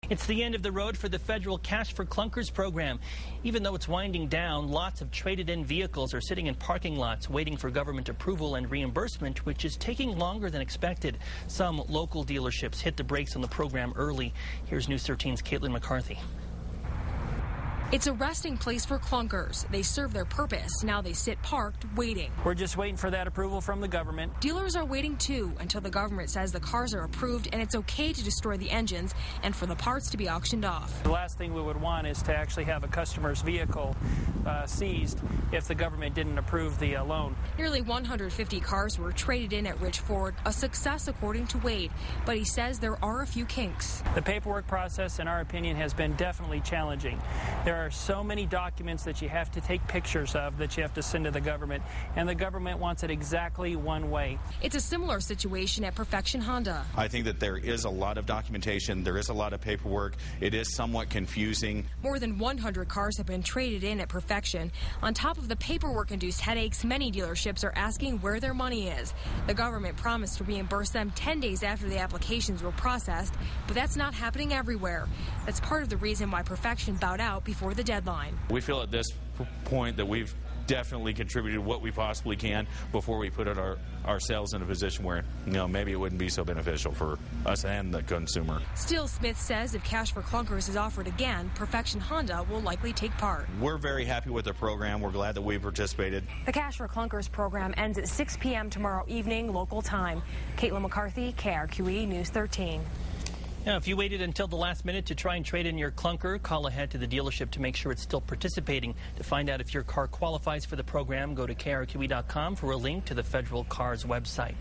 It's the end of the road for the federal Cash for Clunkers program. Even though it's winding down, lots of traded-in vehicles are sitting in parking lots waiting for government approval and reimbursement, which is taking longer than expected. Some local dealerships hit the brakes on the program early. Here's News 13's Caitlin McCarthy. It's a resting place for clunkers. They serve their purpose. Now they sit parked, waiting. We're just waiting for that approval from the government. Dealers are waiting too until the government says the cars are approved and it's okay to destroy the engines and for the parts to be auctioned off. The last thing we would want is to actually have a customer's vehicle seized if the government didn't approve the loan. Nearly 150 cars were traded in at Rich Ford, a success according to Wade, but he says there are a few kinks. The paperwork process, in our opinion, has been definitely challenging. There are so many documents that you have to take pictures of that you have to send to the government, and the government wants it exactly one way. It's a similar situation at Perfection Honda. I think that there is a lot of documentation, there is a lot of paperwork, it is somewhat confusing. More than 100 cars have been traded in at Perfection. On top of the paperwork-induced headaches, many dealerships are asking where their money is. The government promised to reimburse them 10 days after the applications were processed, but that's not happening everywhere. That's part of the reason why Perfection bowed out before the deadline. We feel at this point that we've definitely contributed what we possibly can before we put ourselves in a position where, maybe it wouldn't be so beneficial for us and the consumer. Still, Smith says if Cash for Clunkers is offered again, Perfection Honda will likely take part. We're very happy with the program. We're glad that we participated. The Cash for Clunkers program ends at 6 p.m. tomorrow evening, local time. Caitlin McCarthy, KRQE News 13. Now, if you waited until the last minute to try and trade in your clunker, call ahead to the dealership to make sure it's still participating. To find out if your car qualifies for the program, go to krqe.com for a link to the Federal Cars website.